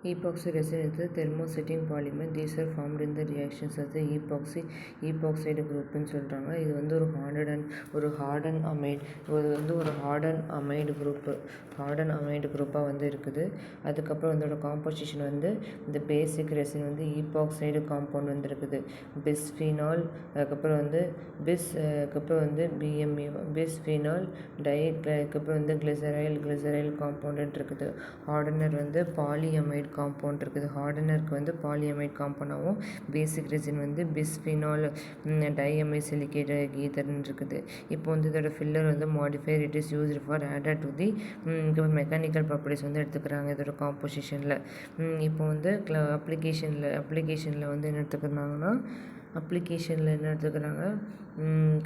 Epoxy resin is a thermosetting polymer. These are formed in the reactions as the epoxide group ன்னு சொல்கிறாங்க. இது வந்து ஒரு hardened amide இது வந்து ஒரு hardened குரூப்பாக வந்து இருக்குது. அதுக்கப்புறம் அதோட காம்போசிஷன் வந்து இந்த பேசிக் ரெசின் வந்து ஈபாக்சைடு காம்பவுண்ட் வந்து இருக்குது. பிஸ்ஃபினால், அதுக்கப்புறம் வந்து பிஎம்இ, பிஸ்ஃபினால் டை, அதுக்கப்புறம் வந்து கிளிசரைல் காம்பவுண்ட் இருக்குது. ஹார்டனர் வந்து பாலியமைடு காம்பவுண்ட் இருக்குது. ஹார்டனருக்கு வந்து பாலியமைடு காம்பவுண்டாகவும் பேசிக் ரெசின் வந்து பிஸ்ஃபினால் டைஅமைசிலிகேட் ஈதர்னு இருக்குது. இப்போ வந்து இதோட ஃபில்லர் வந்து modifier it is used for added to the mechanical properties வந்து எடுத்துக்கிறாங்க இதோட காம்போசிஷனில். இப்போ வந்து அப்ளிகேஷனில் வந்து என்ன எடுத்துக்கிறாங்கன்னா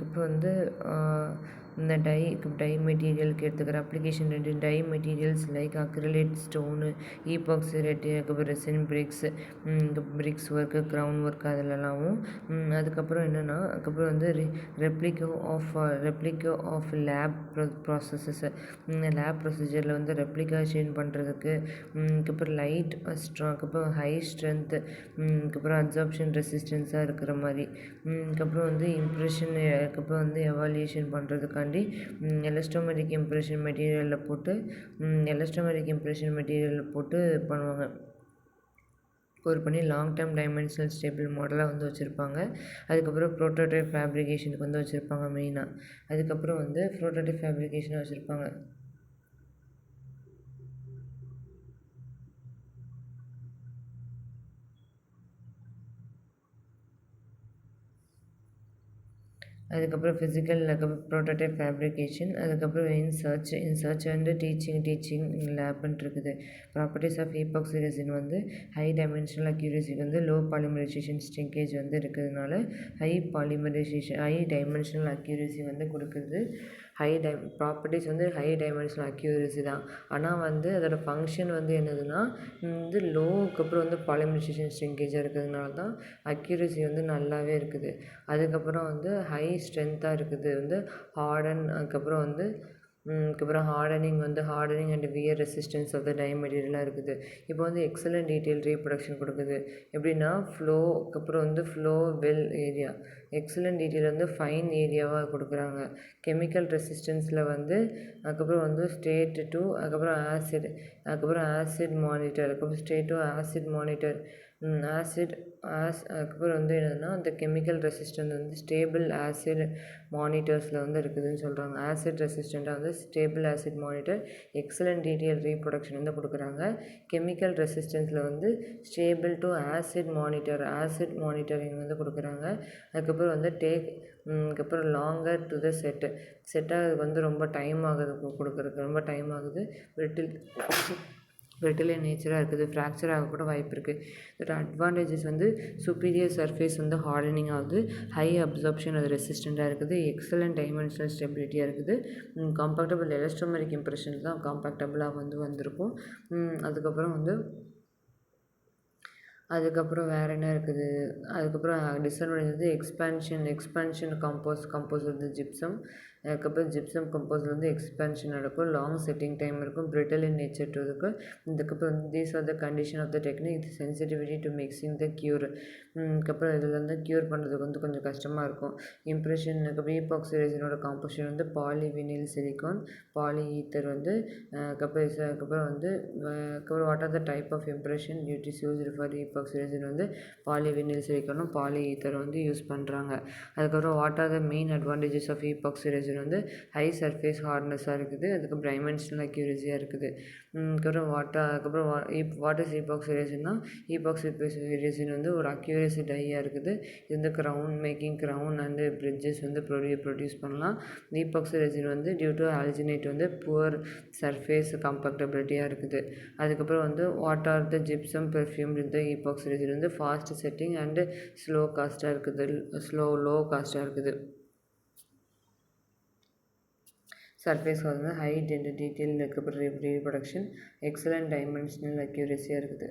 இப்போ வந்து இந்த டை மெட்டீரியலுக்கு எடுத்துக்கிற application 2 die materials like acrylate stone, epoxy ரெட்டி, அதுக்கப்புறம் resin bricks work, ground work அதிலலாமும். அதுக்கப்புறம் என்னென்னா அதுக்கப்புறம் வந்து replica of lab processes. Lab ப்ரொசீஜரில் வந்து ரெப்ளிகேஷன் பண்ணுறதுக்கு, அதுக்கப்புறம் லைட் அதுக்கப்புறம் ஹை ஸ்ட்ரென்த்து, அதுக்கப்புறம் அப்சார்ப்ஷன் ரெசிஸ்டன்ஸாக இருக்கிற மாதிரி, அதுக்கப்புறம் வந்து அதுக்கப்புறம் வந்து எவாலுவேஷன் பண்ணுறதுக்காண்டி எலஸ்ட்ரோமேட்டிக் இம்ப்ரெஷன் மெட்டீரியலில் போட்டு பண்ணுவாங்க. பண்ணி லாங் டேர்ம் டைமென்ஷனல் ஸ்டேபிள் மாடலாக வந்து வச்சுருப்பாங்க. அதுக்கப்புறம் ப்ரோட்டோடைப் ஃபேப்ரிகேஷனுக்கு வந்து வச்சுருப்பாங்க மெயினாக. அதுக்கப்புறம் வந்து ப்ரோட்டோடைப் ஃபேப்ரிகேஷனாக வச்சுருப்பாங்க. அதுக்கப்புறம் ஃபிசிக்கல், அதுக்கப்புறம் ப்ரோட்டோடைப் ஃபேப்ரிகேஷன், அதுக்கப்புறம் இன் சர்ச் அண்ட் டீச்சிங் லேப்னு இருக்குது. ப்ராப்பர்ட்டிஸ் ஆஃப் ஈபாக்சி ரெசின் வந்து ஹை டைமென்ஷனல் அக்யூரசிக்கு வந்து லோ பாலிமரைசேஷன் ஸ்ட்ரிங்கேஜ் வந்து இருக்கிறதுனால ஹை டைமென்ஷனல் அக்யூரசி வந்து கொடுக்குறது. ப்ராப்பர்ட்டிஸ் வந்து ஹை டைமென்ஷனல் அக்யூரசி தான். ஆனால் வந்து அதோட ஃபங்க்ஷன் வந்து என்னதுன்னா வந்து லோவுக்கு அப்புறம் வந்து பாலிமரைசேஷன் ஸ்ட்ரிங்கேஜாக இருக்கிறதுனால தான் அக்யூரசி வந்து நல்லாவே இருக்குது. அதுக்கப்புறம் வந்து ஹை ஸ்ட்ரென்த்தாக இருக்குது வந்து hardening and wear resistance of the die மெட்டீரியலாக இருக்குது. இப்போ வந்து எக்ஸலண்ட் டீட்டெயில் ரீப்ரொடக்ஷன் கொடுக்குது. எப்படின்னா அப்புறம் வந்து flow well area, excellent detail வந்து ஃபைன் ஏரியாவாக கொடுக்குறாங்க. கெமிக்கல் ரெசிஸ்டன்ஸில் வந்து அதுக்கப்புறம் வந்து ஸ்டேட் டு அதுக்கப்புறம் ஆசிட் மானிட்டர், அதுக்கப்புறம் ஸ்டேட் டு ஆசிட் மானிட்டர், அதுக்கப்புறம் வந்து என்னென்னா அந்த கெமிக்கல் ரெசிஸ்டன்ஸ் வந்து ஸ்டேபிள் ஆசிட் மானிட்டர்ஸில் வந்து இருக்குதுன்னு சொல்கிறாங்க. ஆசிட் ரெசிஸ்டண்ட்டாக வந்து stable acid monitor, excellent detail reproduction வந்து கொடுக்குறாங்க. கெமிக்கல் ரெசிஸ்டன்ஸில் வந்து ஸ்டேபிள் டு ஆசிட் மானிட்டரிங் வந்து கொடுக்குறாங்க. அதுக்கப்புறம் வந்து அதுக்கப்புறம் லாங்கர் டு த செட்டாக வந்து ரொம்ப டைம் ஆகுது. பிரிட்டில் நேச்சராக இருக்குது. ஃப்ராக்சர் ஆக கூட வாய்ப்பு இருக்குது. இதோட அட்வான்டேஜஸ் வந்து சுப்பீரியர் சர்ஃபேஸ் வந்து ஹார்டனிங் ஆகுது, ஹை அப்சார்ப்ஷன் அது ரெசிஸ்டண்ட்டாக இருக்குது, எக்ஸலண்ட் டைமென்ஷனல் ஸ்டெபிலிட்டியாக இருக்குது, காம்பேக்டபிள் எலஸ்ட்ரோமேட்டிக் இம்ப்ரெஷன் தான் காம்பேக்டபிளாக வந்திருக்கும். அதுக்கப்புறம் வேறு என்ன இருக்குது, அதுக்கப்புறம் டிஸ்அட்வான்டேஜ் வந்து எக்ஸ்பேன்ஷன் கம்போஸ் வந்து ஜிப்சம், அதுக்கப்புறம் ஜிப்சம் கம்போஸில் வந்து எக்ஸ்பேன்ஷன் நடக்கும், லாங் செட்டிங் டைம் இருக்கும், பிரிட்டில் இன் நேச்சர் டு இருக்கும். இதுக்கப்புறம் these are the condition of the technique, sensitivity to mixing the cure. அதுக்கப்புறம் இதில் வந்து க்யூர் பண்ணுறதுக்கு வந்து கொஞ்சம் கஷ்டமாக இருக்கும். இம்ப்ரெஷன், அதுக்கப்புறம் ஈபாக்சி ரெசினோட காம்போசிஷன் வந்து பாலிவினில் சிலிக்கான், பாலி ஈத்தர் வந்து அதுக்கப்புறம் what are the type of impression it is used for epoxy resin வந்து பாலிவினில் சிலிக்கானும் பாலி ஈத்தர் வந்து யூஸ் பண்ணுறாங்க. அதுக்கப்புறம் what are the main advantages of epoxy resin வந்து ஹை சர்ஃபேஸ் ஹார்ட்னஸாக இருக்குது, அதுக்கப்புறம் டைமென்ஷனல் அக்யூரசியாக இருக்குது. அதுக்கப்புறம் வாட் இஸ் ஈபாக்சி ரெசின்னா, ஈபாக்சி ரெசின் வந்து ஒரு அக்யூரசி டையாக இருக்குது. இது வந்து கிரவுன் அண்டு பிரிட்ஜஸ் வந்து ப்ரொடியூஸ் பண்ணலாம். ஈபாக்சி ரெசின் வந்து டியூ டு ஆல்ஜினேட் வந்து புவர் சர்ஃபேஸ் காம்பேக்டபிலிட்டியாக இருக்குது. அதுக்கப்புறம் வந்து what are the gypsum perfume with the epoxy resin வந்து ஃபாஸ்ட் செட்டிங் அண்டு லோ காஸ்ட்டாக இருக்குது. சர்ஃபேஸ் வந்து ஹை டீட்டெயில் அதுக்கப்புறம் ரீப்ரொடக்ஷன், எக்ஸலண்ட் டைமென்ஷனல் அக்யூரசியாக இருக்குது.